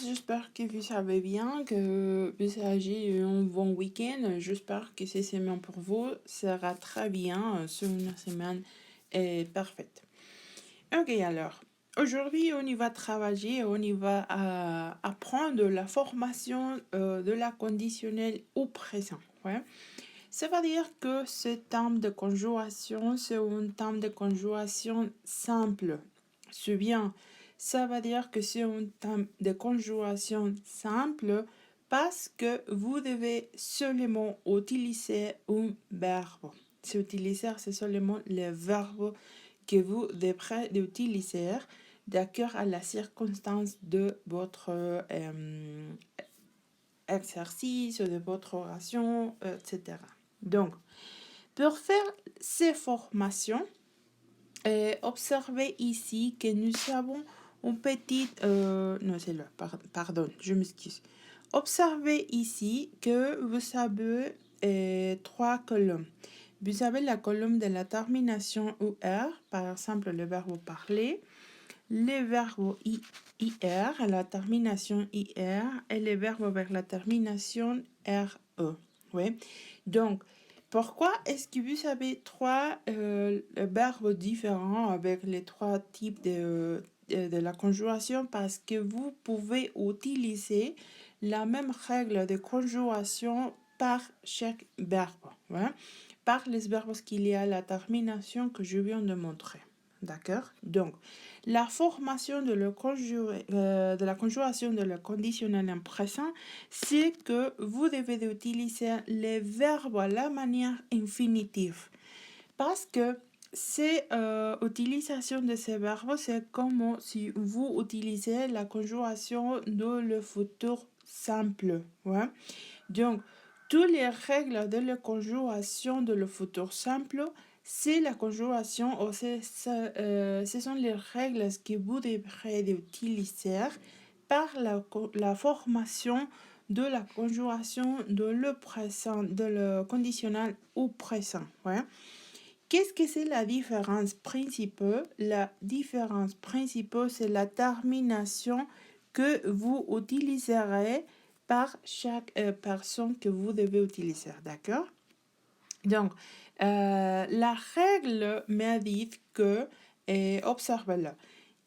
j'espère que vous savez bien, que vous avez un bon week-end. J'espère que cette semaine pour vous sera très bien, sur une semaine parfaite. Ok, alors, aujourd'hui, on y va travailler, on y va apprendre la formation de la conditionnelle au présent. Ouais. Ça veut dire que ce terme de conjuration, c'est un terme de conjuration simple. C'est bien. Ça veut dire que c'est un terme de conjuration simple parce que vous devez seulement utiliser un verbe. C'est seulement le verbe que vous devrez utiliser d'accord à la circonstance de votre exercice, de votre oration, etc. Donc, pour faire ces formations, observez ici que nous avons une petite... non, c'est là, pardon, je m'excuse. Observez ici que vous avez trois colonnes. Vous avez la colonne de la termination UR, par exemple le verbe parler, le verbe IR, la termination IR, et le verbe vers la termination RE. Ouais. Donc, pourquoi est-ce que vous avez trois verbes différents avec les trois types de la conjuration? Parce que vous pouvez utiliser la même règle de conjuration par chaque verbe. Ouais? Par les verbes qu'il y a la termination que je viens de montrer. D'accord? Donc, la formation de la conjuration de la conditionnelle en présent, c'est que vous devez utiliser les verbes à la manière infinitive. Parce que cette utilisation de ces verbes, c'est comme si vous utilisez la conjuration de le futur simple. Ouais? Donc, toutes les règles de la conjuration de le futur simple, c'est la conjuration, ou ce sont les règles que vous devrez utiliser par la formation de la conjuration de le présent, de le conditionnel au présent. Ouais. Qu'est-ce que c'est la différence principale? La différence principale, c'est la termination que vous utiliserez par chaque personne que vous devez utiliser, d'accord? Donc, la règle me dit que, observez-le,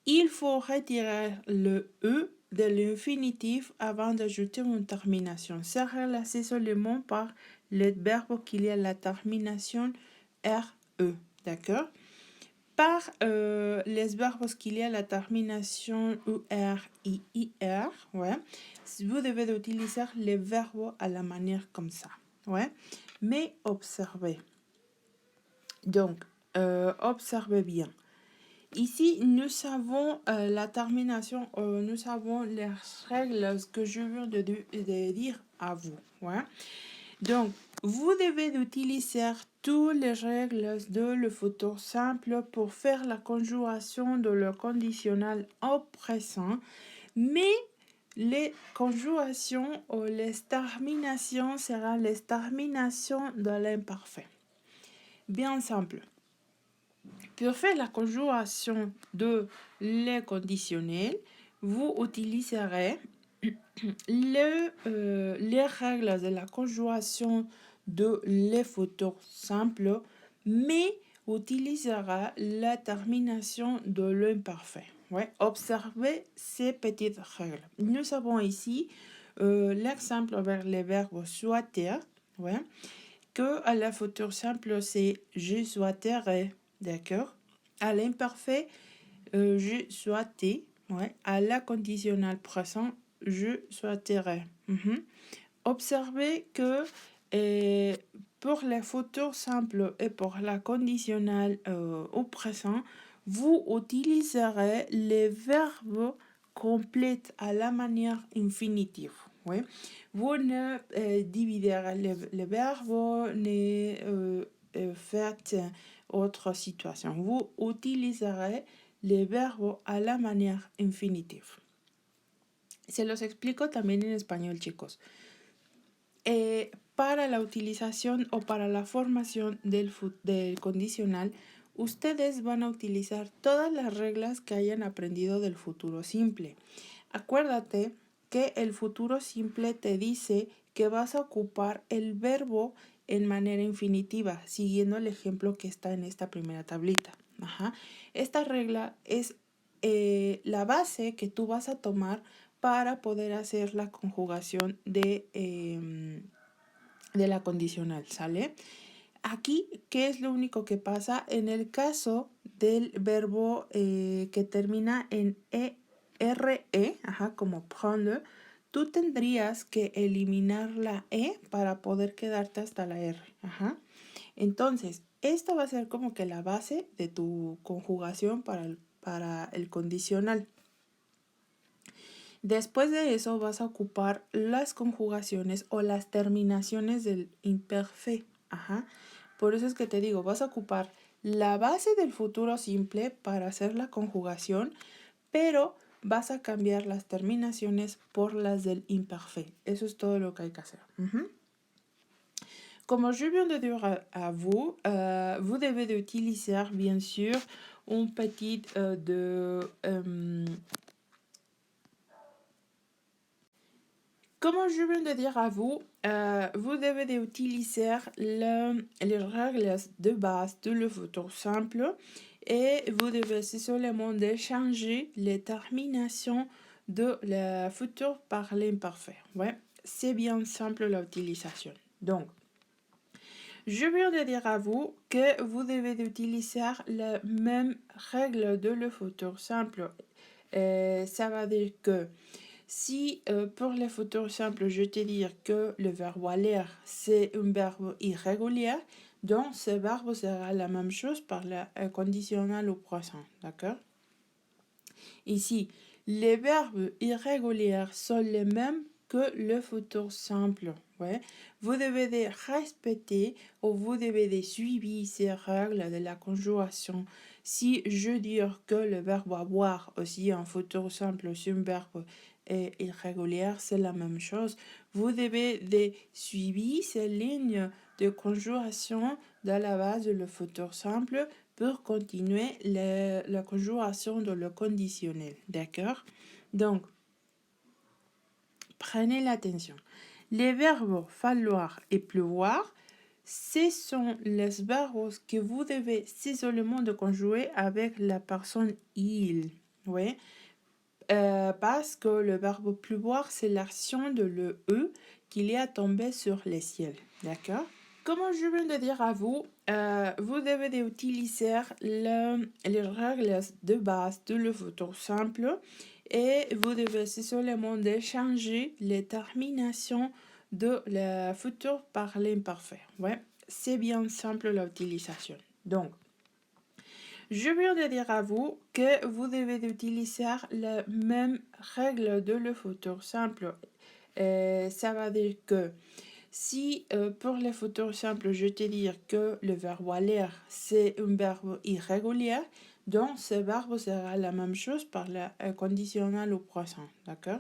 il faut retirer le E de l'infinitif avant d'ajouter une termination. C'est relâché seulement par le verbe qu'il y a la termination RE, d'accord? Par les verbes qu'il y a la termination UR et IR, ouais, vous devez utiliser les verbes à la manière comme ça, ouais. Mais observez. Donc, observez bien. Ici, nous avons la termination, nous avons les règles que je viens de dire à vous, ouais. Donc, vous devez utiliser toutes les règles de le futur simple pour faire la conjuration de le conditionnel au présent, mais les conjugations ou les terminations seront les terminations de l'imparfait. Bien simple. Pour faire la conjuration de les conditionnels, vous utiliserez les règles de la conjuration de les futurs simples, mais utilisera la termination de l'imparfait. Ouais. Observez ces petites règles. Nous avons ici l'exemple avec les verbes souhaiter, ouais, que à la futur simple, c'est je souhaiterais, d'accord? À l'imparfait, je souhaitais, ouais. À la conditionnelle présent, je souhaiterais. Observez que pour les futurs simples et pour la conditionnelle au présent, vous utiliserez les verbes complets à la manière infinitive. Oui. Vous ne dividerez les verbes, ne faites autre situation. Vous utiliserez les verbes à la manière infinitive. Se los explico también en español, chicos. Para la utilización o para la formación del condicional, ustedes van a utilizar todas las reglas que hayan aprendido del futuro simple. Acuérdate que el futuro simple te dice que vas a ocupar el verbo en manera infinitiva, siguiendo el ejemplo que está en esta primera tablita. Ajá. Esta regla es la base que tú vas a tomar para poder hacer la conjugación de la condicional, ¿sale? Aquí, ¿qué es lo único que pasa? En el caso del verbo que termina en re, ajá, como prendre, tú tendrías que eliminar la e para poder quedarte hasta la r. Ajá. Entonces, esta va a ser como que la base de tu conjugación para el condicional. Después de eso vas a ocupar las conjugaciones o las terminaciones del imperfect. Ajá. Por eso es que te digo, vas a ocupar la base del futuro simple para hacer la conjugación, pero vas a cambiar las terminaciones por las del imperfect. Eso es todo lo que hay que hacer. Como je viens de dire à vous, vous devez utiliser bien sûr un petit Comme je viens de dire à vous, vous devez utiliser les règles de base de le futur simple et vous devez seulement changer les terminations de le futur par l'imparfait. Ouais, c'est bien simple l'utilisation. Donc, je viens de dire à vous que vous devez utiliser les mêmes règles de le futur simple. Ça veut dire que si pour le futur simple, je te dis que le verbe aller, c'est un verbe irrégulier, donc ce verbe sera la même chose par le conditionnel au présent, d'accord? Ici, les verbes irréguliers sont les mêmes que le futur simple. Ouais. Vous devez respecter ou vous devez suivre ces règles de la conjugaison. Si je dis que le verbe avoir aussi en futur simple, c'est un verbe irrégulier, c'est la même chose. Vous devez suivre ces lignes de conjugaison de la base du futur simple pour continuer la conjugaison de le conditionnel. D'accord? Donc, prenez l'attention. Les verbes falloir et pleuvoir, ce sont les verbes que vous devez seulement de conjuguer avec la personne il. Oui. Parce que le verbe pleuvoir, c'est l'action de le E qu'il est à tomber sur le ciel. D'accord? Comme je viens de dire à vous, vous devez utiliser les règles de base de le futur simple et vous devez seulement changer les terminations de le futur par l'imparfait. Ouais, c'est bien simple l'utilisation. Donc, je viens de dire à vous que vous devez utiliser les mêmes règles de le futur simple. Ça veut dire que si pour le futur simple, je te dis que le verbe aller, c'est un verbe irrégulier, donc ce verbe sera la même chose par le conditionnel au présent, d'accord?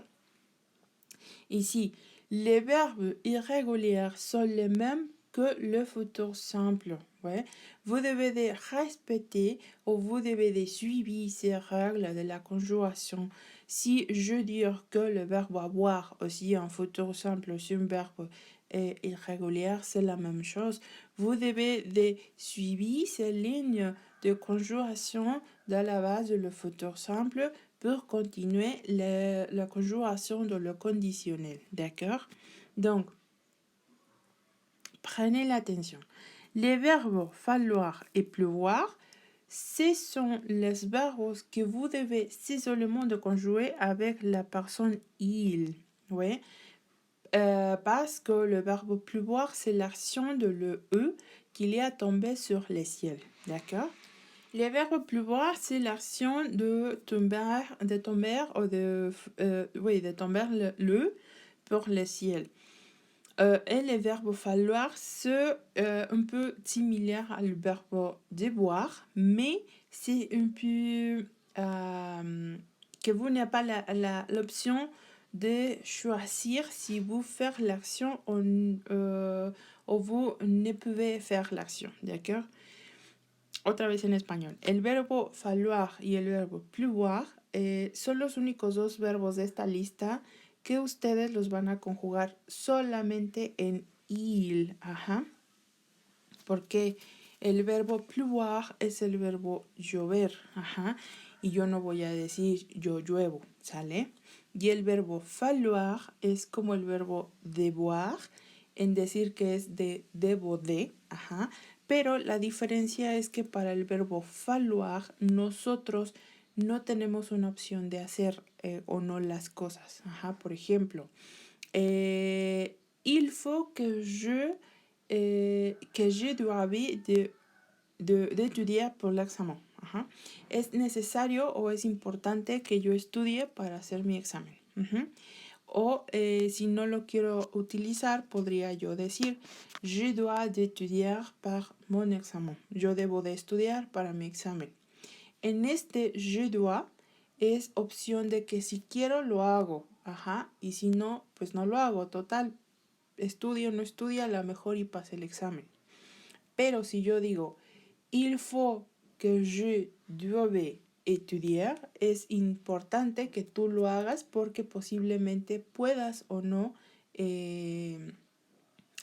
Ici, les verbes irréguliers sont les mêmes que le futur simple. Ouais. Vous devez respecter ou vous devez suivre ces règles de la conjugaison. Si je dis que le verbe avoir aussi en futur simple, c'est un verbe irrégulier, c'est la même chose. Vous devez suivre ces lignes de conjugaison de la base du futur simple pour continuer la conjugaison de le conditionnel. D'accord? Donc, prenez l'attention. Les verbes falloir et pleuvoir, ce sont les verbes que vous devez seulement de conjuguer avec la personne il. Oui. Parce que le verbe pleuvoir, c'est l'action de le E qu'il est à tomber sur le ciel. D'accord? Le verbe pleuvoir, c'est l'action de tomber ou de tomber le pour le ciel. Et le verbe falloir, c'est un peu similaire au verbe devoir, mais c'est un peu que vous n'avez pas l'option de choisir si vous faites l'action ou vous ne pouvez faire l'action, d'accord? Otra vez en español. El verbo falloir y el verbo pleuvoir son los únicos dos verbos de esta lista que ustedes los van a conjugar solamente en il. Ajá. Porque el verbo pleuvoir es el verbo llover. Ajá. Y yo no voy a decir yo lluevo, ¿sale? Y el verbo falloir es como el verbo devoir, en decir que es de debo de, ajá. Pero la diferencia es que para el verbo falloir nosotros no tenemos una opción de hacer o no las cosas. Ajá. Por ejemplo, il faut que je dois d'étudiar por l'examen. Ajá. Es necesario o es importante que yo estudie para hacer mi examen. Ajá. O si no lo quiero utilizar, podría yo decir, je dois d'étudiar par mon examen. Yo debo de estudiar para mi examen. En este je dois es opción de que si quiero lo hago. Ajá. Y si no, pues no lo hago. Total, estudio o no estudia, a lo mejor y pase el examen. Pero si yo digo, il faut que je dois estudiar, es importante que tú lo hagas porque posiblemente puedas o no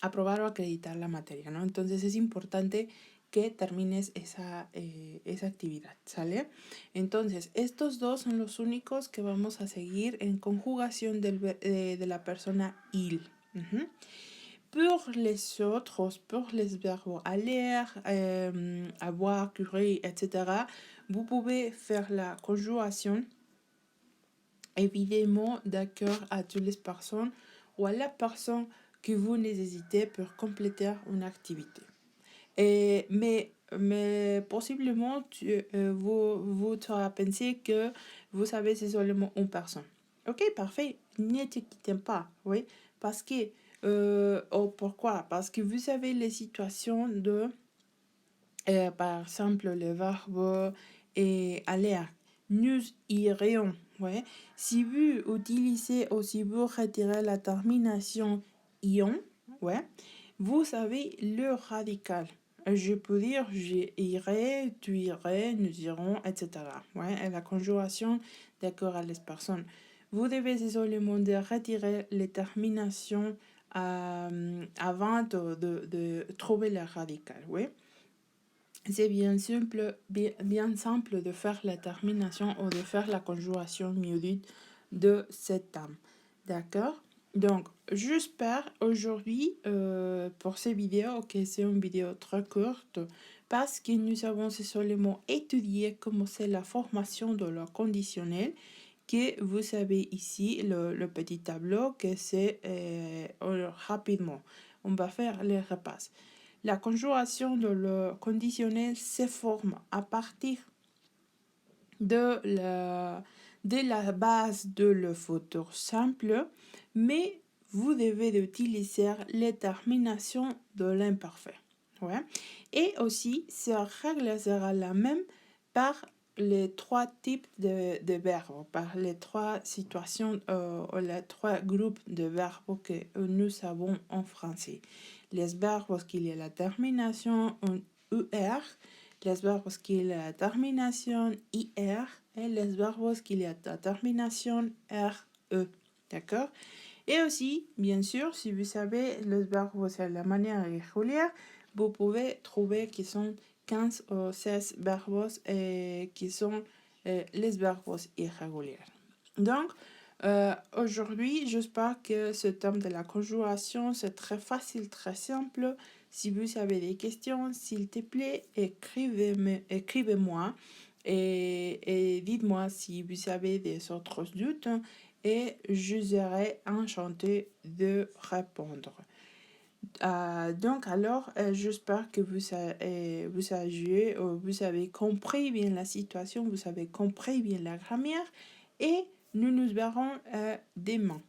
aprobar o acreditar la materia, ¿no? Entonces es importante que termines esa actividad, ¿sale? Entonces, estos dos son los únicos que vamos a seguir en conjugación de la persona il. Uh-huh. Pour les autres, pour les verbes aller, avoir, courir, etc., vous pouvez faire la conjugación évidemment d'accord à toutes les personnes ou à la personne que vous nécessitez pour compléter une activité. Mais possiblement, vous t'aurez pensé que vous savez c'est seulement une personne. Ok, parfait. Ne t'inquiète pas, oui. Parce que, pourquoi? Parce que vous avez les situations de, par exemple, le verbe aller. Nous irions, ouais. Si vous utilisez ou si vous retirez la termination ion, ouais, vous avez le radical. Je peux dire j'irai, tu irais, nous irons, etc. Ouais, et la conjugación d'accord à les personnes. Vous devez seulement de retirer les terminations avant de trouver le radical. Ouais. C'est bien simple de faire la termination ou de faire la conjugación mieux de cet âme. D'accord? Donc, j'espère aujourd'hui pour ces vidéos que c'est une vidéo très courte parce que nous avons seulement étudié comment c'est la formation de le conditionnel que vous avez ici le petit tableau que c'est rapidement. On va faire les repasses. La conjugación de le conditionnel se forme à partir de la base de le futur simple, mais vous devez utiliser les terminations de l'imparfait. Ouais. Et aussi, cette règle sera la même par les trois types de verbes, par les trois situations, les trois groupes de verbes que nous avons en français. Les verbes qu'il y a la termination en UR, les verbes qu'il y a la termination IR et les verbes qu'il y a la termination RE. D'accord? Et aussi, bien sûr, si vous savez les verbes de la manière régulière, vous pouvez trouver qu'ils sont 15 ou 16 verbes qui sont les verbes irréguliers. Donc, aujourd'hui, j'espère que ce thème de la conjugación c'est très facile, très simple. Si vous avez des questions, s'il te plaît, écrivez-moi et dites-moi si vous avez des autres doutes et je serai enchantée de répondre. Donc alors, j'espère que vous avez compris bien la situation, vous avez compris bien la grammaire et nous nous verrons demain.